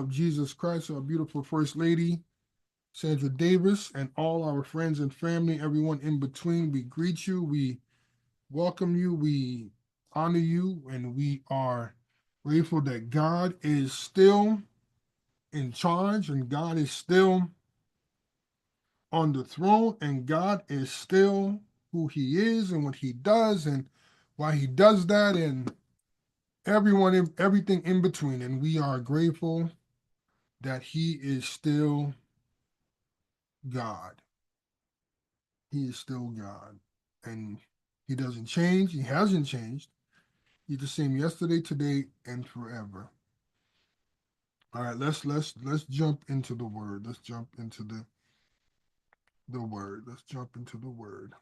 of Jesus Christ, our beautiful First Lady, Sandra Davis, and all our friends and family, everyone in between, we greet you, we welcome you, we honor you, and we are grateful that God is still in charge and God is still on the throne and God is still who he is and what he does and why he does that and everything in between. And we are grateful that he is still God. He is still God. And he doesn't change. He hasn't changed. He's the same yesterday, today, and forever. All right, let's jump into the word. Let's jump into the word. Let's jump into the word.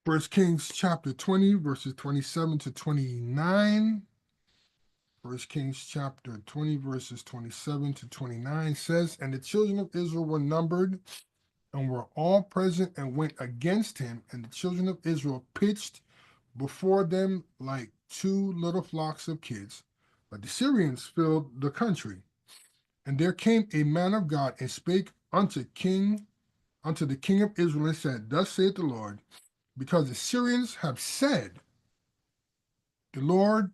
First Kings chapter 20, verses 27 to 29. First Kings chapter 20, verses 27 to 29 says, And the children of Israel were numbered and were all present and went against him, and the children of Israel pitched before them like two little flocks of kids. But the Syrians filled the country. And there came a man of God and spake unto the king of Israel, and said, Thus saith the Lord, because the Syrians have said, The Lord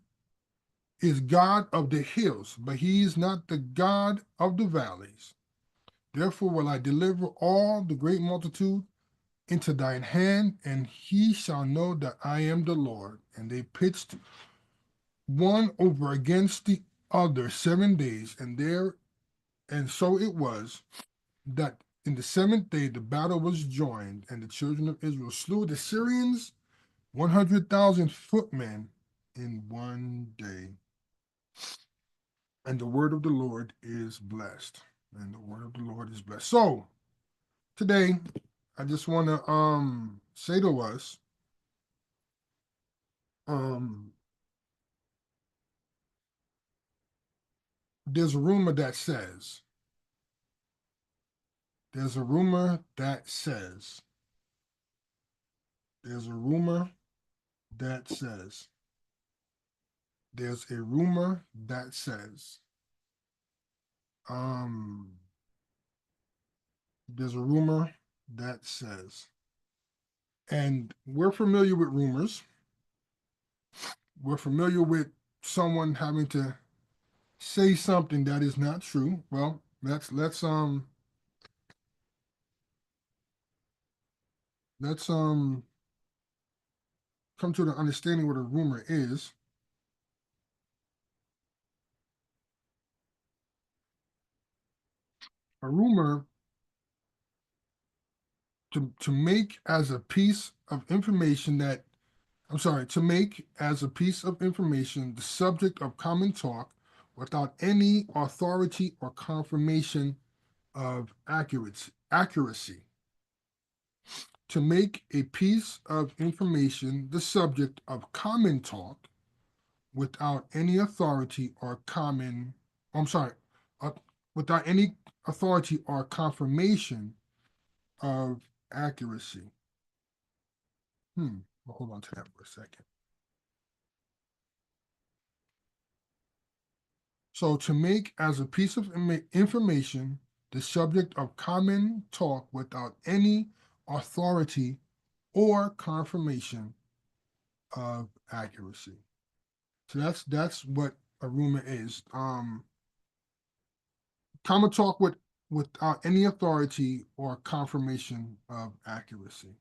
is God of the hills, but he is not the God of the valleys. Therefore will I deliver all the great multitude into thine hand, and he shall know that I am the Lord. And they pitched one over against the other 7 days, and so it was that in the seventh day the battle was joined, and the children of Israel slew the Syrians 100,000 footmen in one day. And the word of the Lord is blessed. And the word of the Lord is blessed. So today, I just want to say to us, um, there's a rumor that says, there's a rumor that says, there's a rumor that says, there's a rumor that says, um, there's a rumor that says, and we're familiar with rumors. We're familiar with someone having to say something that is not true. Well, let's come to the understanding what a rumor is. A rumor to make as a piece of information that to make as a piece of information the subject of common talk without any authority or confirmation of accuracy. To make a piece of information the subject of common talk without any authority or I'm sorry, uh, without any authority or confirmation of accuracy. Well, hold on to that for a second. So to make as a piece of information the subject of common talk without any authority or confirmation of accuracy. So that's what a rumor is. Common talk without any authority or confirmation of accuracy.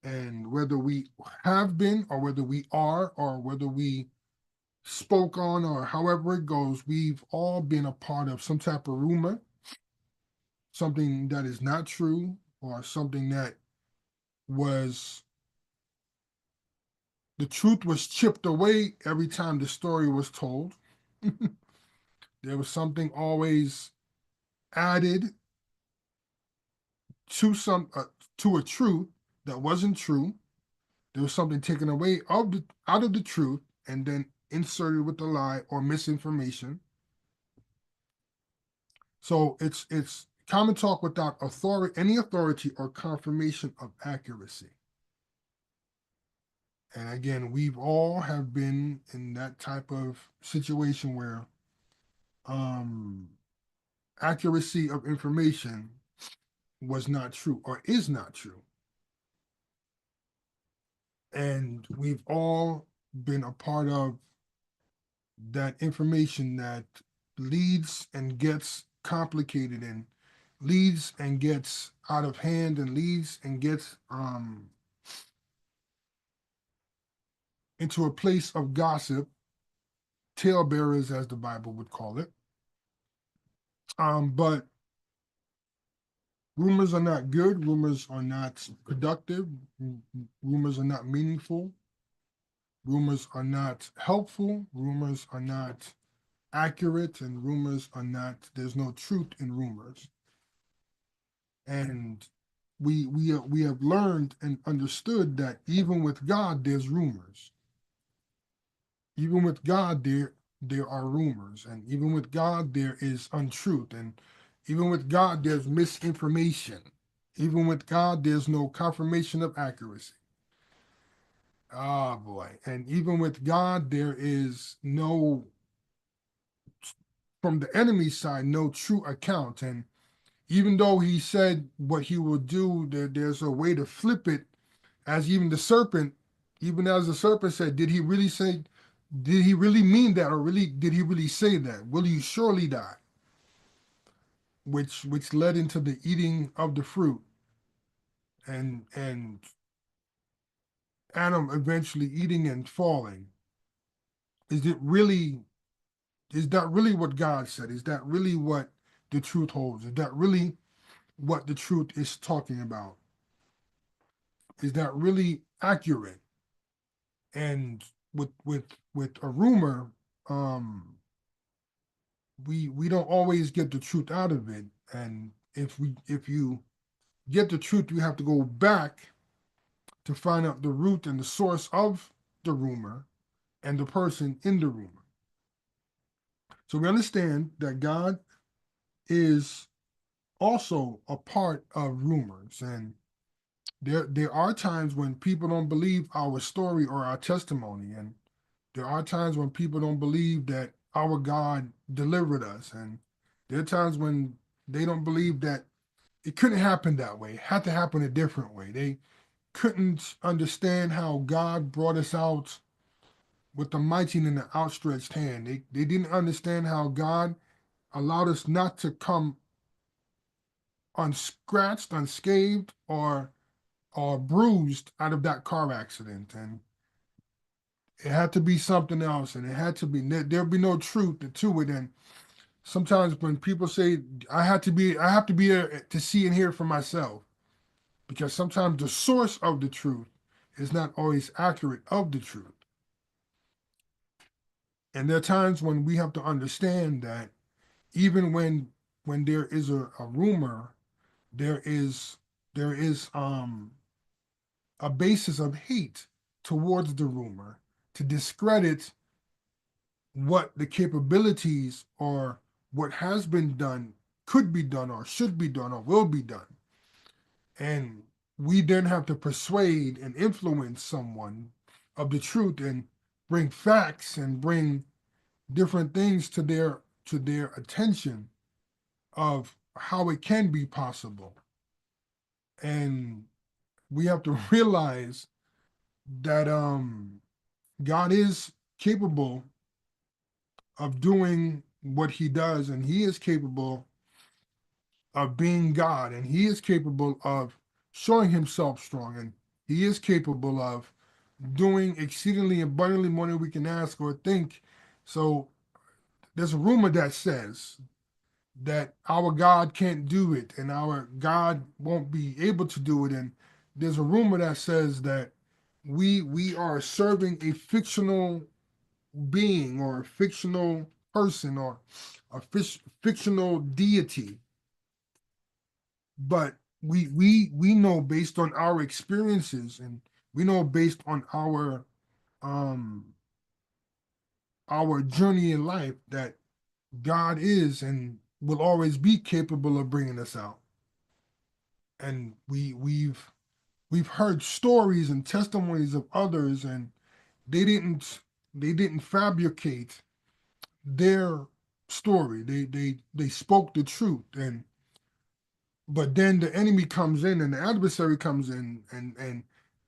And whether we have been or whether we are or whether we spoke on or however it goes, we've all been a part of some type of rumor, something that is not true, or something that was the truth was chipped away every time the story was told. There was something always added to to a truth that wasn't true. There was something taken away out of the truth and then inserted with a lie or misinformation. So it's common talk without any authority or confirmation of accuracy. And again, we've all have been in that type of situation where um, accuracy of information was not true or is not true. And we've all been a part of that information that leads and gets complicated and leads and gets out of hand and leads and gets into a place of gossip, talebearers, as the Bible would call it. But rumors are not good. Rumors are not productive. Rumors are not meaningful. Rumors are not helpful. Rumors are not accurate, and rumors are not. There's no truth in rumors. And we have learned and understood that even with God, there's rumors. Even with God, there are rumors, and even with God, there is untruth, and even with God, there's misinformation. Even with God, there's no confirmation of accuracy. Ah, boy. And even with God, there is no, from the enemy's side, no true account. And even though he said what he will do, there's a way to flip it, as even the serpent, even as the serpent said, did he really mean that, or really did he really say that? Will you surely die? Which led into the eating of the fruit, and Adam eventually eating and falling. Is it really, is that really what God said? Is that really what the truth holds? Is that really what the truth is talking about? Is that really accurate? And with a rumor, um, we don't always get the truth out of it. And if you get the truth, you have to go back to find out the root and the source of the rumor and the person in the rumor. So we understand that God is also a part of rumors. And there are times when people don't believe our story or our testimony. And there are times when people don't believe that our God delivered us. And there are times when they don't believe that it couldn't happen that way. It had to happen a different way. They couldn't understand how God brought us out with the mighty and the outstretched hand. They didn't understand how God allowed us not to come unscratched, unscathed, or bruised out of that car accident. And it had to be something else, and it had to be, there'd be no truth to it. And sometimes when people say I have to be there to see and hear for myself, because sometimes the source of the truth is not always accurate of the truth. And there are times when we have to understand that even when there is a rumor, there is a basis of hate towards the rumor to discredit what the capabilities or what has been done, could be done, or should be done, or will be done. And we then have to persuade and influence someone of the truth and bring facts and bring different things to their attention of how it can be possible. And we have to realize that God is capable of doing what he does, and he is capable of being God, and he is capable of showing himself strong, and he is capable of doing exceedingly abundantly more than we can ask or think. So there's a rumor that says that our God can't do it and our God won't be able to do it. And there's a rumor that says that we are serving a fictional being or a fictional person or a fictional deity. But we know based on our experiences, and we know based on um our journey in life, that God is and will always be capable of bringing us out. And we've heard stories and testimonies of others, and they didn't they didn't fabricate their story. They spoke the truth, and but then the enemy comes in and the adversary comes in and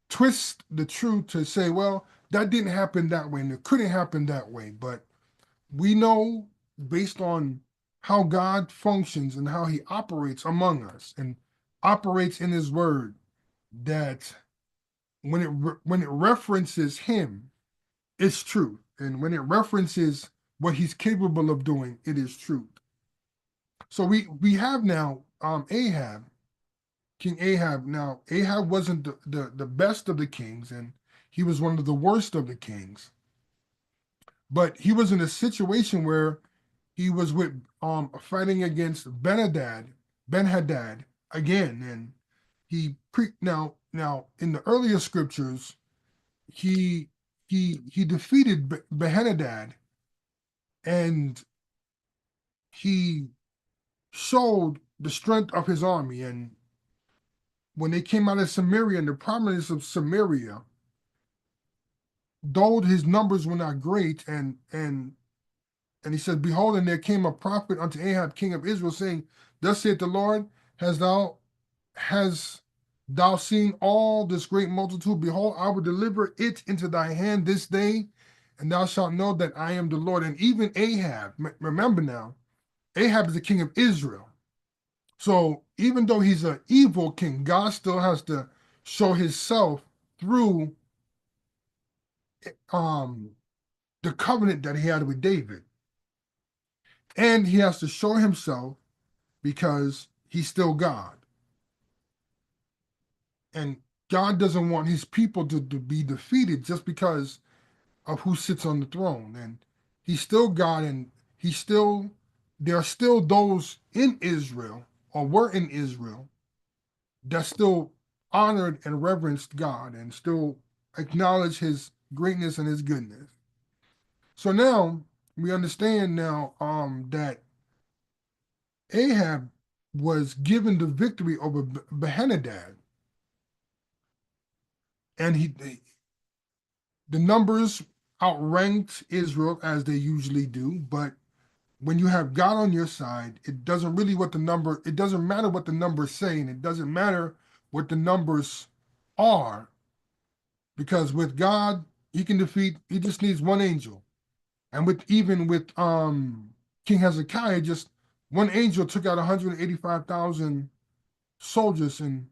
twists the truth to say, well, that didn't happen that way and it couldn't happen that way. But we know, based on how God functions and how he operates among us and operates in his word, that when it references him, it's truth. And when it references what he's capable of doing, it is truth. So we have now Ahab, King Ahab. Now Ahab wasn't the best of the kings, and he was one of the worst of the kings. But he was in a situation where he was with fighting against Ben Hadad again, and now in the earlier scriptures he he defeated Ben Hadad, and he showed the strength of his army. And when they came out of Samaria and the prominence of Samaria, though his numbers were not great, and he said, behold, and there came a prophet unto Ahab, king of Israel, saying, thus saith the Lord, has thou seen all this great multitude? Behold, I will deliver it into thy hand this day, and thou shalt know that I am the Lord. And even Ahab, remember now, Ahab is the king of Israel. So even though he's an evil king, God still has to show himself through the covenant that he had with David. And he has to show himself because he's still God. And God doesn't want his people to be defeated just because of who sits on the throne. And he's still God, and there are still those in Israel, or were in Israel, that still honored and reverenced God and still acknowledge his greatness and his goodness. So now we understand now that Ahab was given the victory over Ben-Hadad, and the numbers outranked Israel as they usually do. But when you have God on your side, it doesn't matter what the numbers say, and it doesn't matter what the numbers are, because with God, he just needs one angel. And even with King Hezekiah, just one angel took out 185,000 soldiers in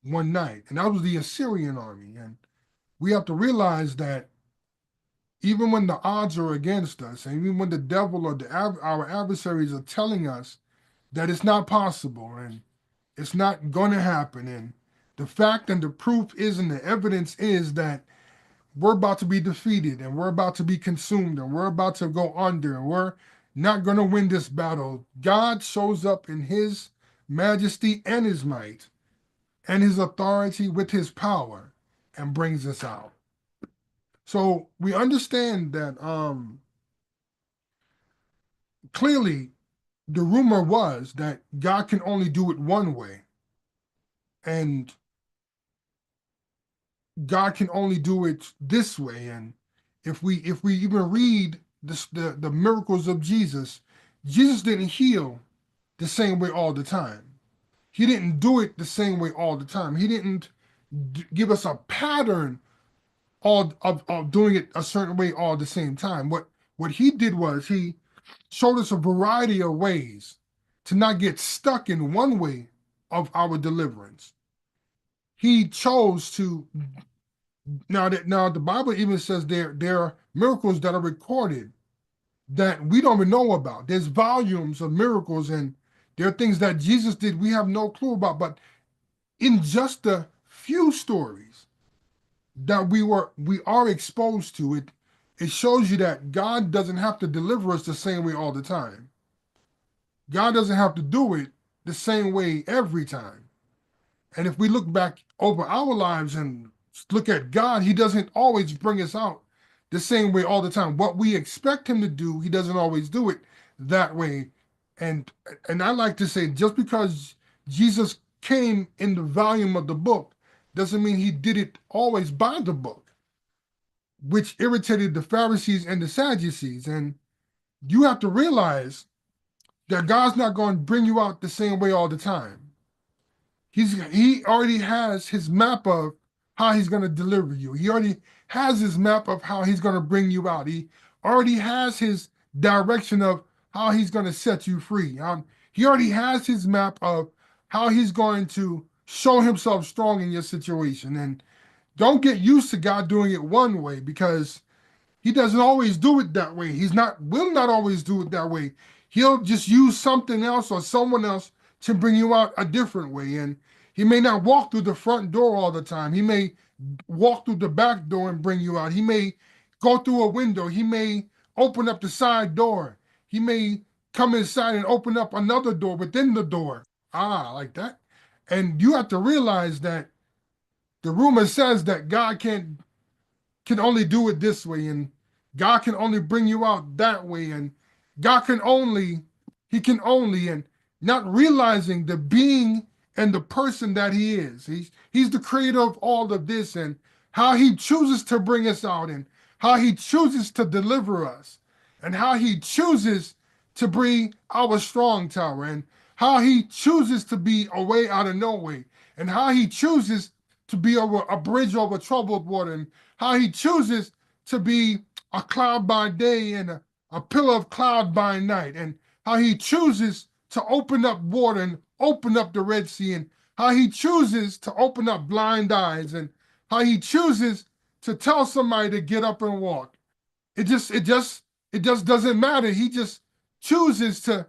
one night. And that was the Assyrian army. And we have to realize that even when the odds are against us, and even when the devil or our adversaries are telling us that it's not possible and it's not going to happen, and the fact and the proof is and the evidence is that we're about to be defeated and we're about to be consumed and we're about to go under and we're not going to win this battle, God shows up in his majesty and his might and his authority with his power and brings us out. So we understand that clearly the rumor was that God can only do it one way, and God can only do it this way. And if we even read the miracles of Jesus, Jesus didn't heal the same way all the time. He didn't do it the same way all the time. He didn't give us a pattern of doing it a certain way all at the same time. What he did was he showed us a variety of ways to not get stuck in one way of our deliverance. He chose to now the Bible even says there are miracles that are recorded that we don't even know about. There's volumes of miracles, and there are things that Jesus did we have no clue about. But in just a few stories that we are exposed to, it shows you that God doesn't have to deliver us the same way all the time. God doesn't have to do it the same way every time. And if we look back over our lives and look at God, he doesn't always bring us out the same way all the time. What we expect him to do, he doesn't always do it that way. And I like to say, just because Jesus came in the volume of the book, doesn't mean he did it always by the book, which irritated the Pharisees and the Sadducees. And you have to realize that God's not going to bring you out the same way all the time. He already has his map of how he's going to deliver you. He already has his map of how he's going to bring you out. He already has his direction of how he's going to set you free. He already has his map of how he's going to show himself strong in your situation. And don't get used to God doing it one way, because he doesn't always do it that way. Will not always do it that way. He'll just use something else or someone else to bring you out a different way. And he may not walk through the front door all the time. He may walk through the back door and bring you out. He may go through a window. He may open up the side door. He may come inside and open up another door within the door. Like that. And you have to realize that the rumor says that God can only do it this way, and God can only bring you out that way, and he can only, and not realizing the being and the person that he is. He's the creator of all of this, and how he chooses to bring us out, and how he chooses to deliver us, and how he chooses to be our strong tower, and how he chooses to be a way out of no way, and how he chooses to be a bridge over troubled water, and how he chooses to be a cloud by day and a pillar of cloud by night, and how he chooses to open up water and open up the Red Sea, and how he chooses to open up blind eyes, and how he chooses to tell somebody to get up and walk. It just doesn't matter. He just chooses to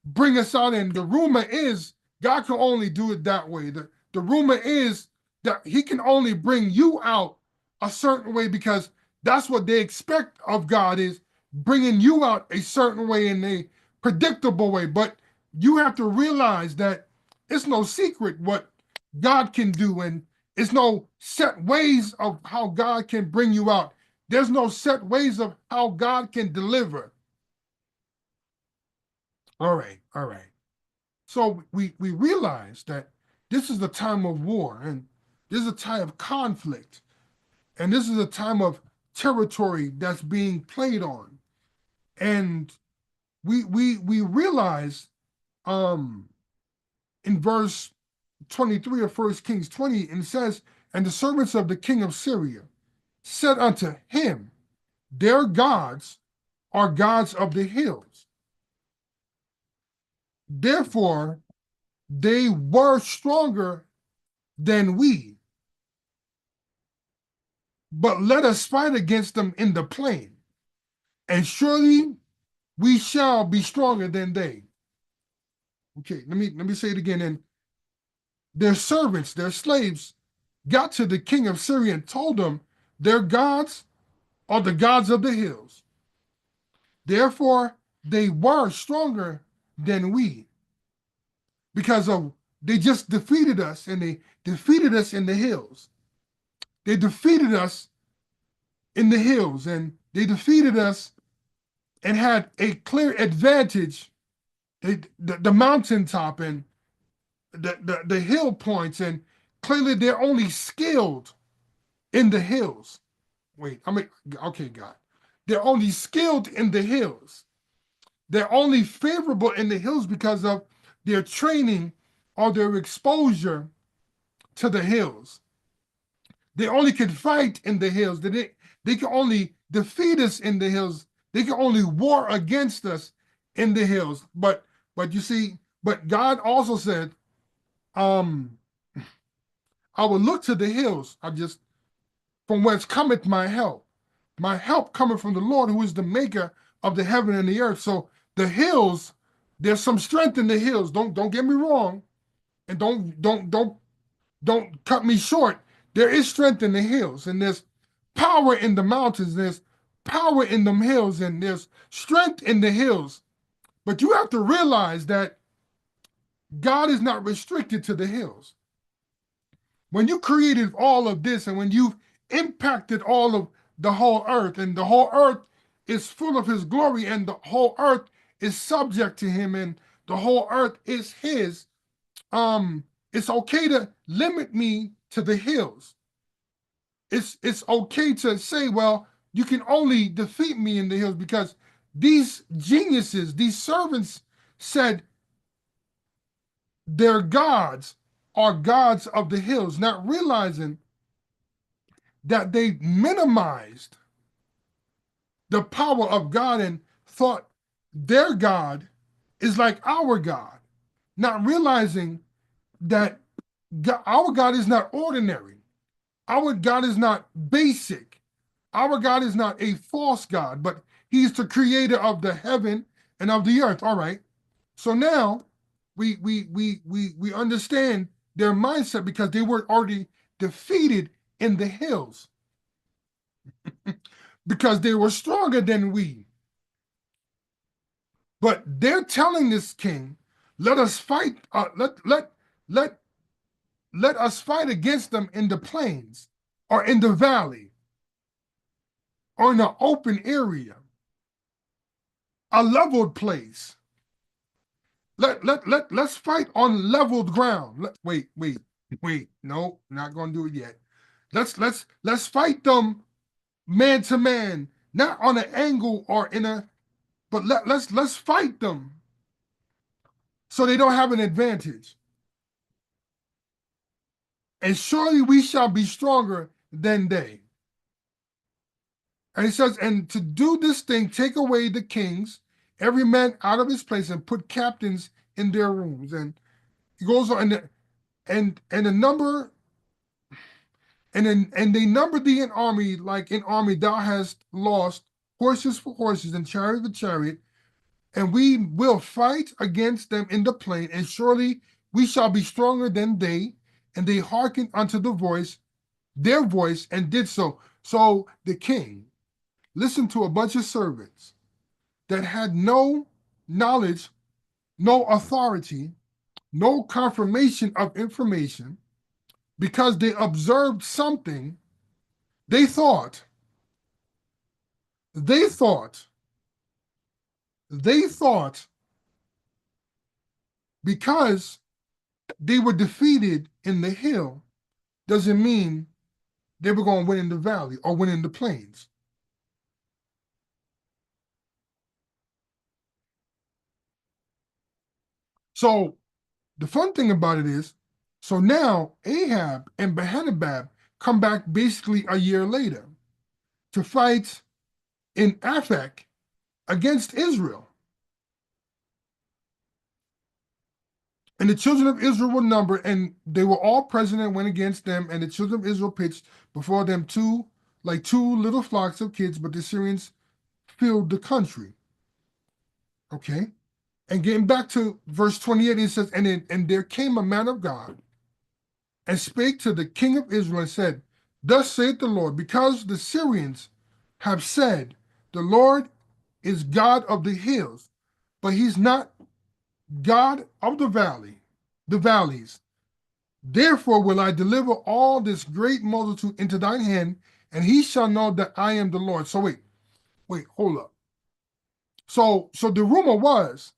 bring us out. And the rumor is God can only do it that way. The rumor is that he can only bring you out a certain way, because that's what they expect of God, is bringing you out a certain way, in a predictable way. But you have to realize that it's no secret what God can do, and it's no set ways of how God can bring you out. There's no set ways of how God can deliver. All right. So we realize that this is the time of war, and this is a time of conflict, and this is a time of territory that's being played on. And we realize in verse 23 of 1 Kings 20, and it says, "And the servants of the king of Syria said unto him, Their gods are gods of the hills. Therefore, they were stronger than we. But let us fight against them in the plain, and surely we shall be stronger than they." Okay, let me say it again. And their servants, their slaves, got to the king of Syria and told him, "Their gods are the gods of the hills. Therefore, they were stronger than we, because of they just defeated us, and they defeated us in the hills. They defeated us in the hills, and they defeated us and had a clear advantage. The mountaintop and the hill points, and clearly they're only skilled in the hills." Okay, God. They're only skilled in the hills. They're only favorable in the hills because of their training or their exposure to the hills. They only can fight in the hills. They can only defeat us in the hills. They can only war against us in the hills. But you see, but God also said, I will look to the hills. From whence cometh my help. My help cometh from the Lord, who is the maker of the heaven and the earth. So the hills, there's some strength in the hills. Don't get me wrong, and don't cut me short. There is strength in the hills, and there's power in the mountains. There's power in them hills, and there's strength in the hills. But you have to realize that God is not restricted to the hills. When you created all of this, and when you've impacted all of the whole earth, and the whole earth is full of his glory, and the whole earth is subject to him, and the whole earth is his, it's okay to limit me to the hills. It's okay to say, well, you can only defeat me in the hills because these geniuses, these servants said their gods are gods of the hills, not realizing that they minimized the power of God and thought their God is like our God, not realizing that our God is not ordinary. Our God is not basic. Our God is not a false God, but he's the creator of the heaven and of the earth. All right. So now we understand their mindset because they were already defeated in the hills because they were stronger than we. But they're telling this king, let us fight, let let us fight against them in the plains or in the valley or in an open area, a leveled place. Let's fight on leveled ground. Wait. No, not gonna do it yet. Let's fight them man to man, not on an angle or in a, but let's fight them so they don't have an advantage. And surely we shall be stronger than they. And he says, and to do this thing, take away the kings, every man out of his place, and put captains in their rooms. And he goes on, and the number, and they number thee in army, like in army thou hast lost horses for horses and chariot for chariot, and we will fight against them in the plain, and surely we shall be stronger than they. And they hearkened unto their voice, and did so. So the king listened to a bunch of servants that had no knowledge, no authority, no confirmation of information, because they observed something. They thought, they thought, they thought because they were defeated in the hill doesn't mean they were going to win in the valley or win in the plains. So the fun thing about it is, so now Ahab and Behenabab come back basically a year later to fight in Aphek against Israel. And the children of Israel were numbered, and they were all present and went against them. And the children of Israel pitched before them two little flocks of kids, but the Syrians filled the country. Okay. And getting back to verse 28, it says, and there came a man of God and spake to the king of Israel and said, thus saith the Lord, because the Syrians have said, the Lord is God of the hills, but he's not God of the valleys. Therefore will I deliver all this great multitude into thine hand, and he shall know that I am the Lord. So wait, hold up. So the rumor was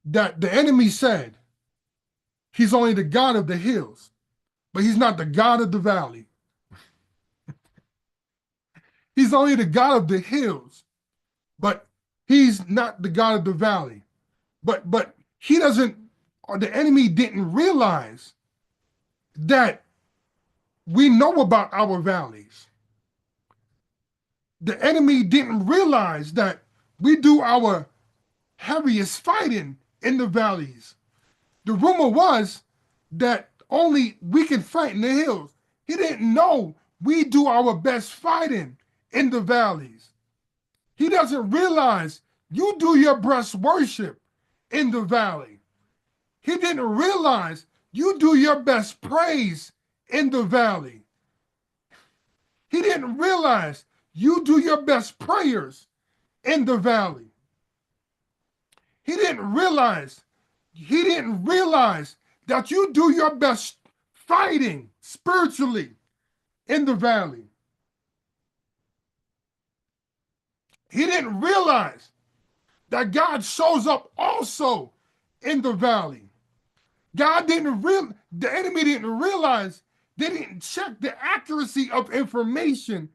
that the enemy said he's only the God of the hills, but he's not the God of the valley. He's only the God of the hills, but he's not the God of the valley. But he doesn't, or the enemy didn't realize that we know about our valleys. The enemy didn't realize that we do our heaviest fighting in the valleys. The rumor was that only we can fight in the hills. He didn't know we do our best fighting in the valleys. He doesn't realize you do your best worship in the valley. He didn't realize you do your best praise in the valley. He didn't realize you do your best prayers in the valley. He didn't realize that you do your best fighting spiritually in the valley. He didn't realize that God shows up also in the valley. The enemy didn't realize, they didn't check the accuracy of information.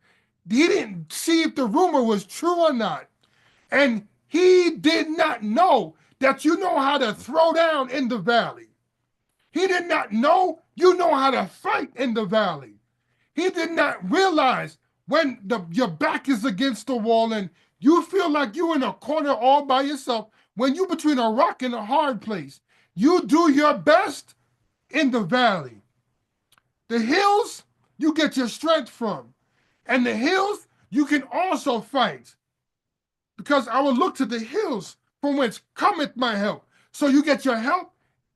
He didn't see if the rumor was true or not. And he did not know that you know how to throw down in the valley. He did not know you know how to fight in the valley. He did not realize when your back is against the wall and you feel like you're in a corner all by yourself, when you're between a rock and a hard place, you do your best in the valley. The hills, you get your strength from. And the hills, you can also fight. Because I will look to the hills from whence cometh my help. So you get your help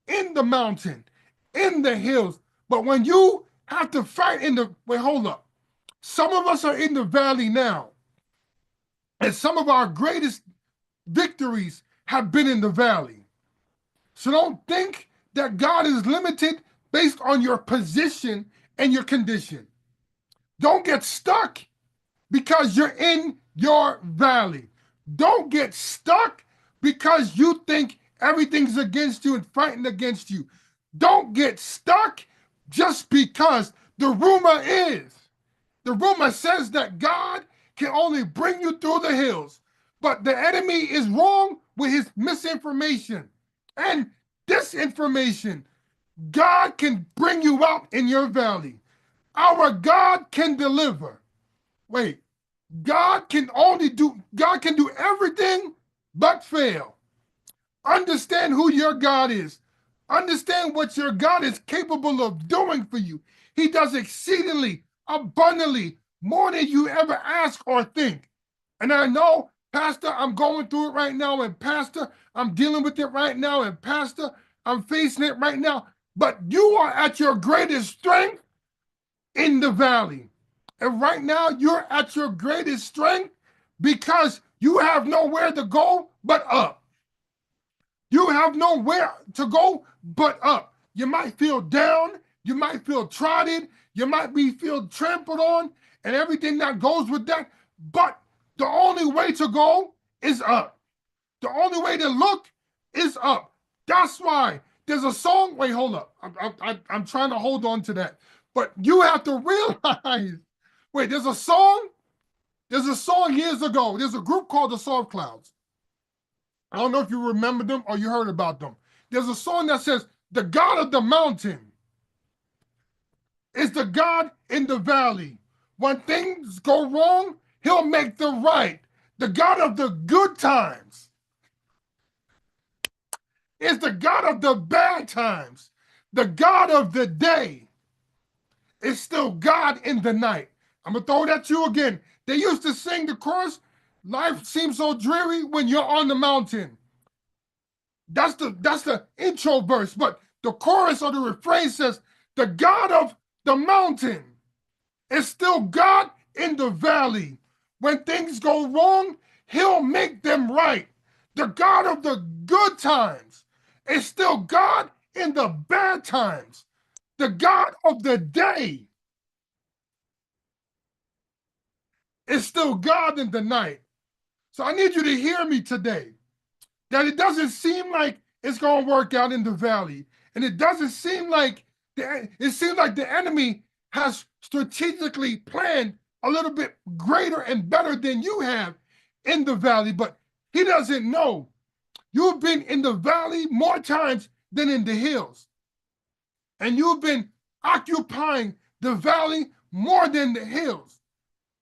in the mountain, in the hills. But when you have to fight wait, hold up. Some of us are in the valley now. And some of our greatest victories have been in the valley. So don't think that God is limited based on your position and your condition. Don't get stuck because you're in your valley. Don't get stuck because you think everything's against you and fighting against you. Don't get stuck just because the rumor says that God can only bring you through the hills. But the enemy is wrong with his misinformation and disinformation. God can bring you out in your valley. Our God can deliver. Wait, God can do everything but fail. Understand who your God is. Understand what your God is capable of doing for you. He does exceedingly, abundantly, more than you ever ask or think. And I know, Pastor, I'm going through it right now, and Pastor, I'm dealing with it right now, and Pastor, I'm facing it right now. But you are at your greatest strength in the valley. And right now, you're at your greatest strength because you have nowhere to go but up. You have nowhere to go but up. You might feel down, you might feel trodden, you might feel trampled on, and everything that goes with that. But the only way to go is up. The only way to look is up. That's why there's a song. Wait, hold up. I'm trying to hold on to that. But you have to realize, wait, there's a song years ago. There's a group called the Soft Clouds. I don't know if you remember them or you heard about them. There's a song that says, the God of the mountain is the God in the valley. When things go wrong, he'll make them right. The God of the good times is the God of the bad times. The God of the day is still God in the night. I'm going to throw that to you again. They used to sing the chorus, life seems so dreary when you're on the mountain. That's the intro verse, but the chorus or the refrain says, the God of the mountain is still God in the valley. When things go wrong, he'll make them right. The God of the good times is still God in the bad times. The God of the day is still God in the night. So I need you to hear me today, that it doesn't seem like it's going to work out in the valley. And it doesn't seem like, it seems like the enemy has strategically planned a little bit greater and better than you have in the valley, but he doesn't know. You've been in the valley more times than in the hills. And you've been occupying the valley more than the hills.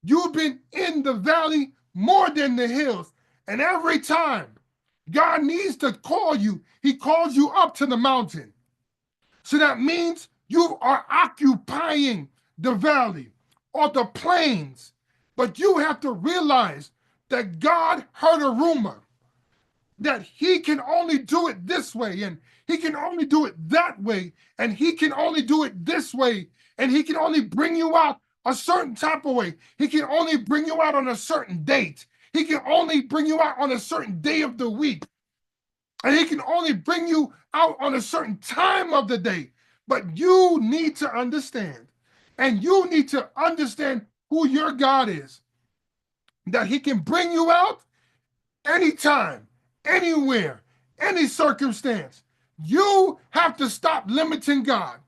You've been in the valley more than the hills. And every time God needs to call you, he calls you up to the mountain. So that means you are occupying the valley or the plains. But you have to realize that God heard a rumor that he can only do it this way, and he can only do it that way, and he can only do it this way, and he can only bring you out a certain type of way. He can only bring you out on a certain date. He can only bring you out on a certain day of the week. And he can only bring you out on a certain time of the day. But you need to understand, and you need to understand who your God is, that he can bring you out anytime, anywhere, any circumstance. You have to stop limiting God.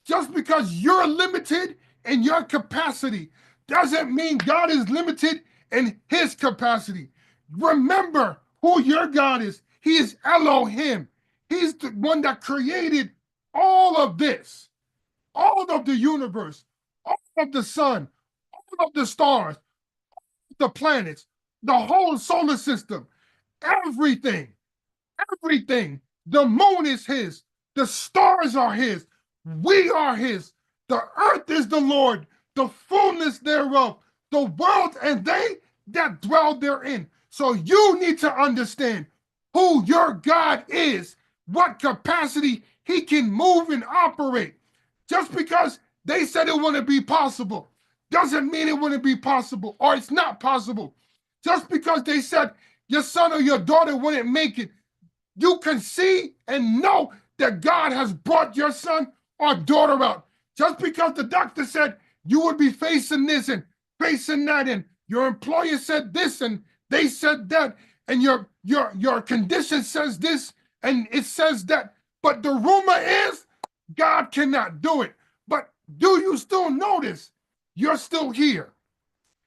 Just because you're limited in your capacity doesn't mean God is limited in his capacity. Remember who your God is. He is Elohim. He's the one that created all of this, all of the universe, all of the sun, all of the stars, the planets, the whole solar system, everything. Everything. The moon is his. The stars are his. We are his. The earth is the Lord, the fullness thereof, the world and they that dwell therein. So you need to understand who your God is, what capacity he can move and operate. Just because they said it wouldn't be possible doesn't mean it wouldn't be possible or it's not possible. Just because they said your son or your daughter wouldn't make it, you can see and know that God has brought your son or daughter out. Just because the doctor said you would be facing this and facing that, and your employer said this and they said that, and your condition says this and it says that. But the rumor is God cannot do it. But do you still notice you're still here?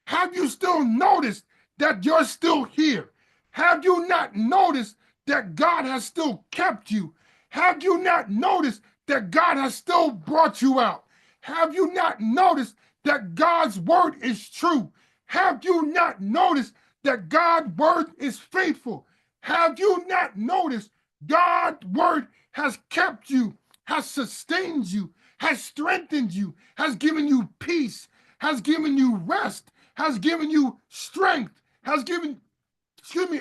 Have you still noticed that you're still here? Have you not noticed that God has still kept you? Have you not noticed that God has still brought you out? Have you not noticed that God's word is true? Have you not noticed that God's word is faithful? Have you not noticed God's word has kept you, has sustained you, has strengthened you, has given you peace, has given you rest, has given you strength, has given,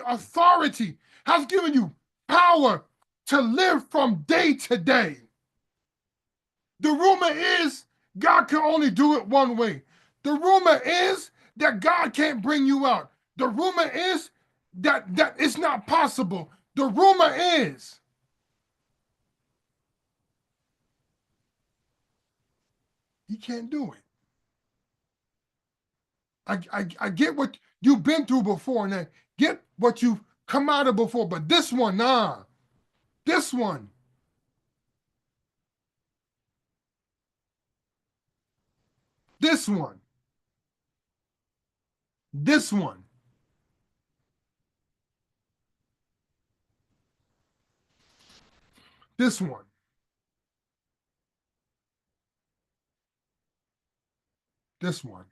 authority, has given you power to live from day to day. The rumor is God can only do it one way. The rumor is that God can't bring you out. The rumor is that it's not possible. The rumor is he can't do it. I get what you've been through before, and I get what you've come out of before, but this one, nah. This one, this one, this one, this one, this one.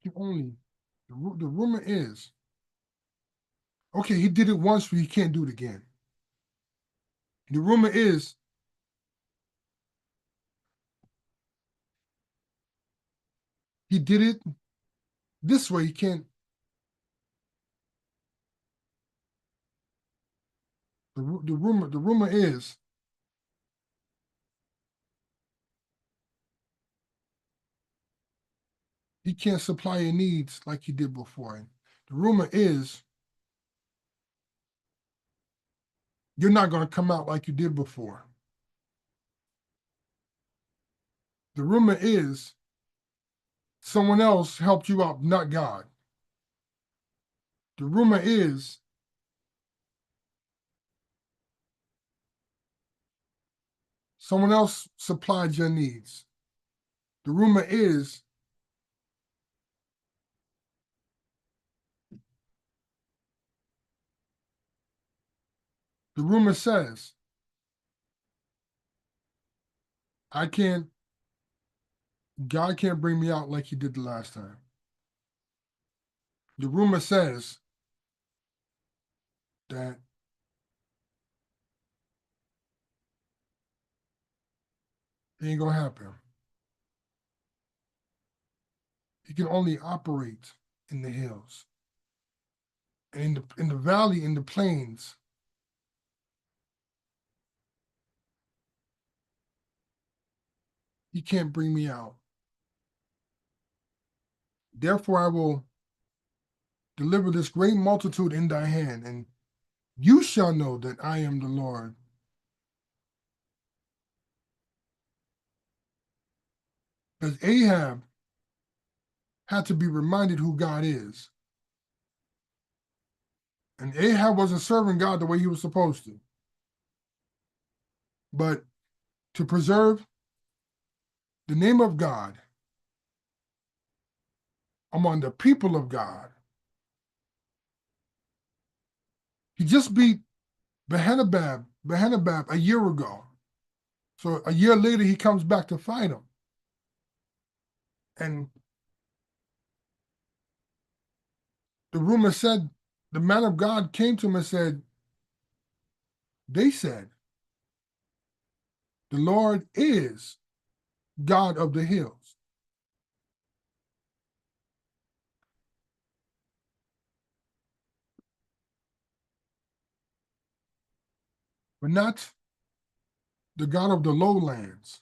You can only, the rumor is, okay, he did it once, but he can't do it again. The rumor is, he did it this way, he can't. The rumor is, he can't supply your needs like he did before. And the rumor is, you're not going to come out like you did before. The rumor is, someone else helped you out, not God. The rumor is, someone else supplied your needs. The rumor is, the rumor says, I can't, God can't bring me out like he did the last time. The rumor says that it ain't gonna happen. He can only operate in the hills. And in the valley, in the plains, he can't bring me out. Therefore, I will deliver this great multitude in thy hand, and you shall know that I am the Lord. Because Ahab had to be reminded who God is. And Ahab wasn't serving God the way he was supposed to. But to preserve the name of God among the people of God, he just beat Behenabab a year ago. So a year later, he comes back to fight him. And the rumor said, the man of God came to him and said, they said, the Lord is God of the hills. But not the God of the lowlands,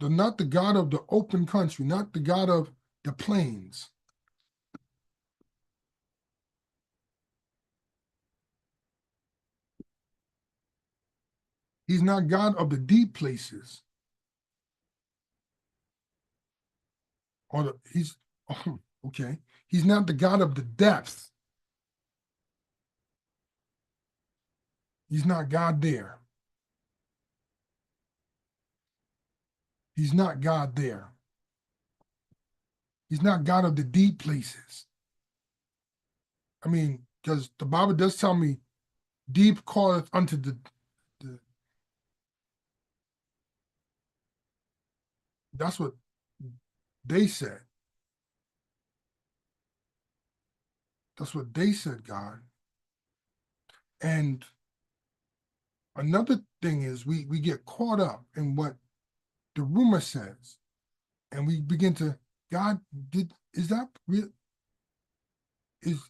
not the God of the open country, not the God of the plains. He's not God of the deep places. He's okay. He's not the God of the depths. He's not God there. He's not God there. He's not God of the deep places. I mean, because the Bible does tell me, deep calleth unto the that's what they said. That's what they said, God. And another thing is we get caught up in what the rumor says, and we begin to, God, is that real? Is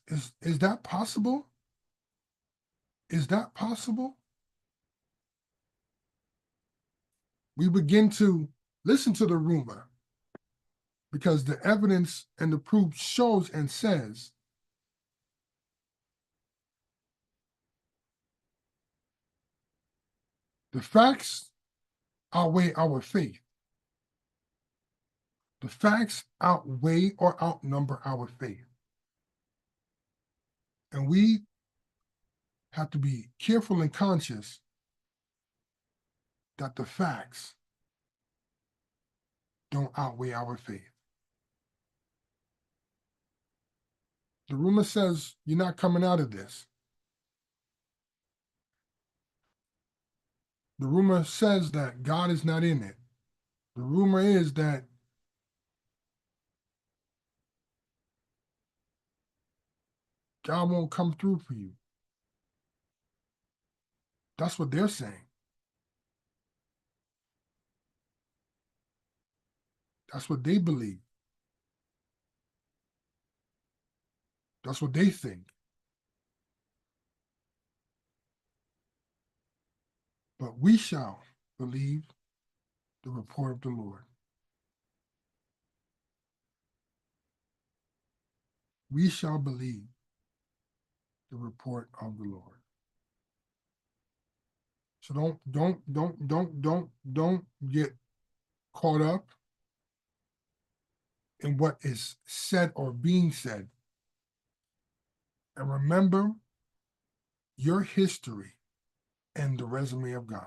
that possible? Is that possible? We begin to listen to the rumor because the evidence and the proof shows and says the facts outweigh our faith. The facts outweigh or outnumber our faith. And we have to be careful and conscious that the facts don't outweigh our faith. The rumor says you're not coming out of this. The rumor says that God is not in it. The rumor is that God won't come through for you. That's what they're saying. That's what they believe. That's what they think. But we shall believe the report of the Lord. We shall believe the report of the Lord. So don't get caught up in what is said or being said. And remember your history and the resume of God.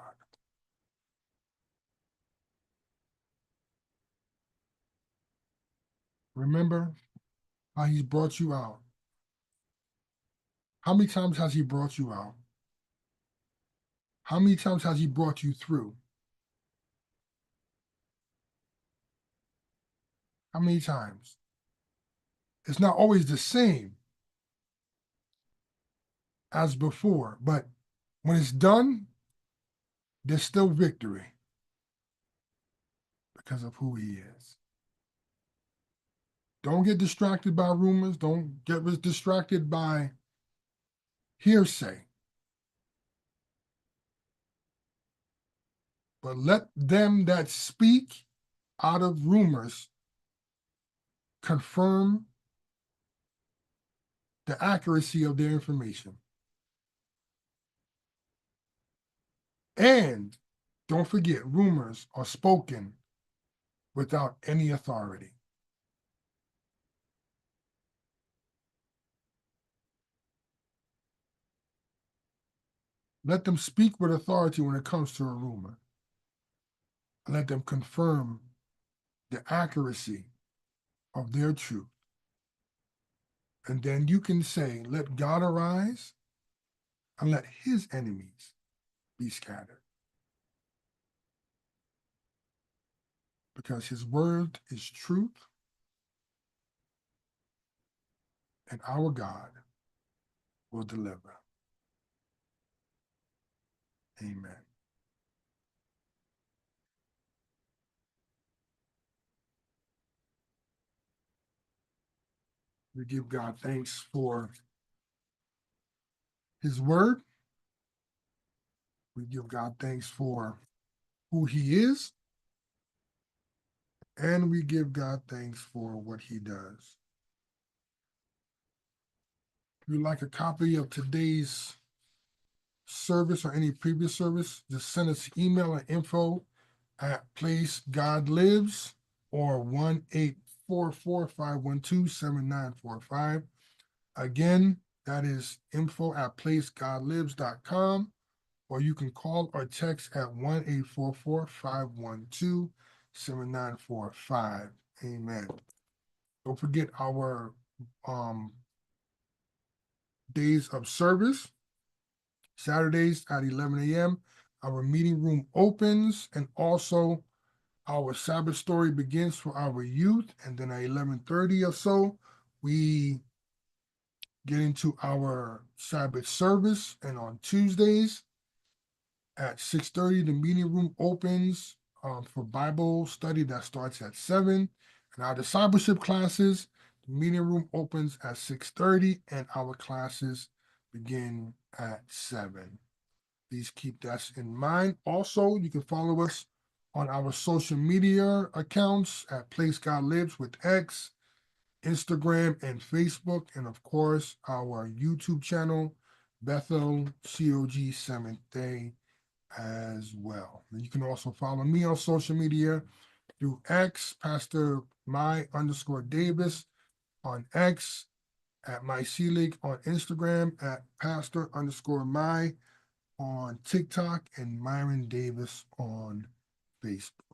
Remember how he's brought you out. How many times has he brought you out? How many times has he brought you through? How many times? It's not always the same as before, but when it's done, there's still victory because of who he is. Don't get distracted by rumors. Don't get distracted by hearsay. But let them that speak out of rumors confirm the accuracy of their information. And don't forget, rumors are spoken without any authority. Let them speak with authority when it comes to a rumor. And let them confirm the accuracy of their truth. And then you can say, let God arise and let his enemies be scattered. Because his word is truth, and our God will deliver. Amen. We give God thanks for his word. We give God thanks for who he is. And we give God thanks for what he does. If you'd like a copy of today's service or any previous service, just send us an email at info@placegodlives or 1-844-512-7945. Again, that is info@placegodlives.com, or you can call or text at 1-844-512-7945. Amen. Don't forget our days of service. Saturdays at 11 a.m. Our meeting room opens, and also our Sabbath story begins for our youth. And then at 11:30 or so, we get into our Sabbath service. And on Tuesdays at 6:30, the meeting room opens for Bible study that starts at 7. And our discipleship classes, the meeting room opens at 6:30, and our classes begin at 7. Please keep that in mind. Also, you can follow us on our social media accounts at Place God Lives with X, Instagram, and Facebook, and of course, our YouTube channel, Bethel COG Seventh Day, as well. And you can also follow me on social media through X, Pastor My_Davis on X, at My Selig on Instagram, at Pastor_My on TikTok, and Myron Davis on Facebook.